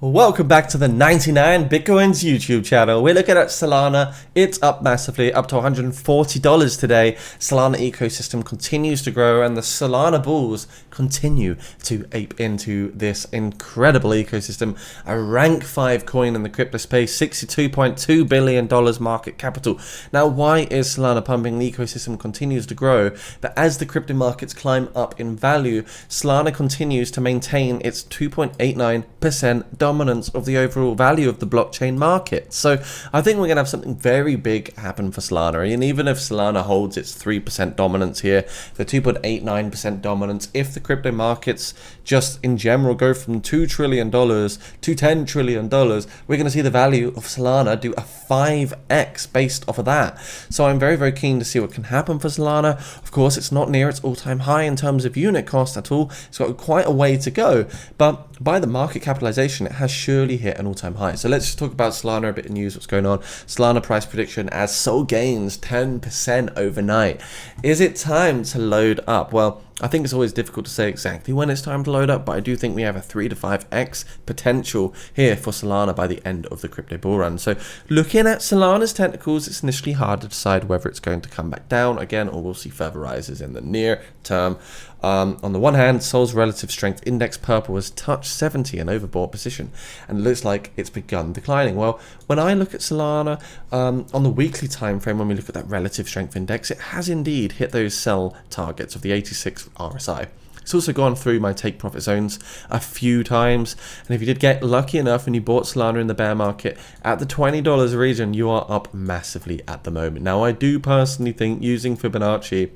Welcome back to the 99 Bitcoins YouTube channel. We're looking at Solana. It's up massively, up to $140 today. Solana ecosystem continues to grow and the Solana bulls continue to ape into this incredible ecosystem. A rank 5 coin in the crypto space, $62.2 billion market capital. Now, why is Solana pumping? The ecosystem continues to grow, but as the crypto markets climb up in value, Solana continues to maintain its 2.89% dominance of the overall value of the blockchain market. So I think we're going to have something very big happen for Solana. And even if Solana holds its 3% dominance here, the 2.89% dominance, if the crypto markets just in general go from $2 trillion to $10 trillion, we're going to see the value of Solana do a 5x based off of that. So I'm very keen to see what can happen for Solana. Of course, it's not near its all-time high in terms of unit cost at all. It's got quite a way to go, but by the market capitalization, it has surely hit an all-time high. So let's just talk about Solana, a bit of news, what's going on. Solana price prediction as Sol gains 10% overnight. Is it time to load up? Well, I think it's always difficult to say exactly when it's time to load up, but I do think we have a 3 to 5x potential here for Solana by the end of the crypto bull run. So looking at Solana's technicals, it's initially hard to decide whether it's going to come back down again or we'll see further rises in the near term. On the one hand, Sol's relative strength index purple has touched 70, an overbought position, and it looks like it's begun declining. Well, when I look at Solana on the weekly time frame, when we look at that relative strength index, it has indeed hit those sell targets of the 86 RSI. It's also gone through my take profit zones a few times, and if you did get lucky enough and you bought Solana in the bear market at the $20 region, you are up massively at the moment. Now, I do personally think using Fibonacci,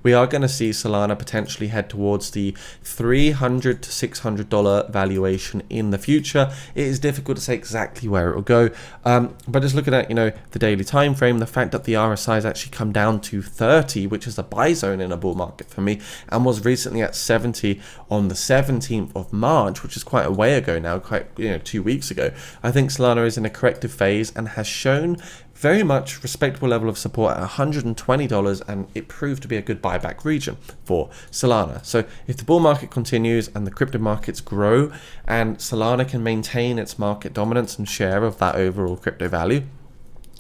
we are going to see Solana potentially head towards the $300 to $600 valuation in the future. It is difficult to say exactly where it will go, but just looking at the daily time frame, the fact that the RSI has actually come down to 30, which is the buy zone in a bull market for me, and was recently at 70 on the 17th of March, which is quite a way ago now, quite 2 weeks ago. I think Solana is in a corrective phase and has shown very much respectable level of support at $120, and it proved to be a good buyback region for Solana. So if the bull market continues and the crypto markets grow and Solana can maintain its market dominance and share of that overall crypto value,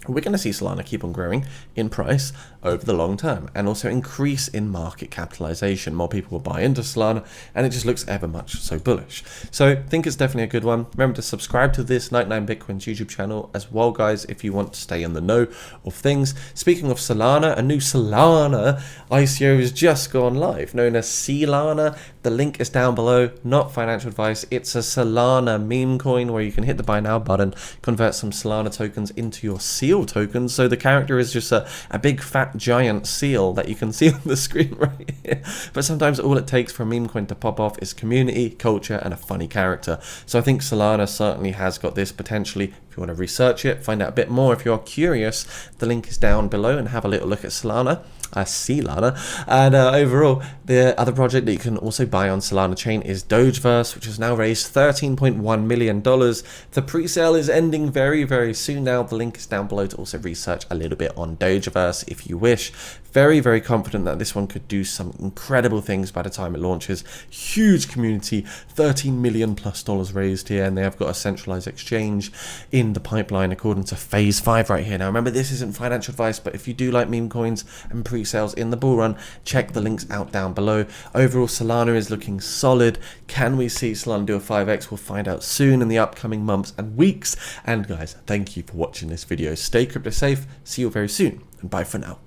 we're going to see Solana keep on growing in price over the long term and also increase in market capitalization. More people will buy into Solana and it just looks ever much so bullish. So I think it's definitely a good one. Remember to subscribe to this 99 Bitcoins YouTube channel as well, guys, if you want to stay in the know of things. Speaking of Solana, a new Solana ICO has just gone live, known as Solana. The link is down below. Not financial advice. It's a Solana meme coin where you can hit the buy now button, convert some Solana tokens into your seal tokens. So the character is just a big fat giant seal that you can see on the screen right here. But sometimes all it takes for a meme coin to pop off is community, culture, and a funny character. So I think Solana certainly has got this potentially. If you want to research it, find out a bit more, if you're curious, the link is down below and have a little look at Solana. Solana. And overall, the other project that you can also buy on Solana chain is Dogeverse, which has now raised $13.1 million. The pre-sale is ending very soon now. The link is down below to also research a little bit on Dogeverse if you wish. Very confident that this one could do some incredible things by the time it launches. Huge community, $13 million plus raised here, and they have got a centralized exchange in the pipeline according to phase 5 right here. Now remember, this isn't financial advice, but if you do like meme coins and pre-sales in the bull run, check the links out down below. Overall, Solana is looking solid. Can we see Solana do a 5x? We'll find out soon in the upcoming months and weeks. And guys, thank you for watching this video. Stay crypto safe. See you very soon, and bye for now.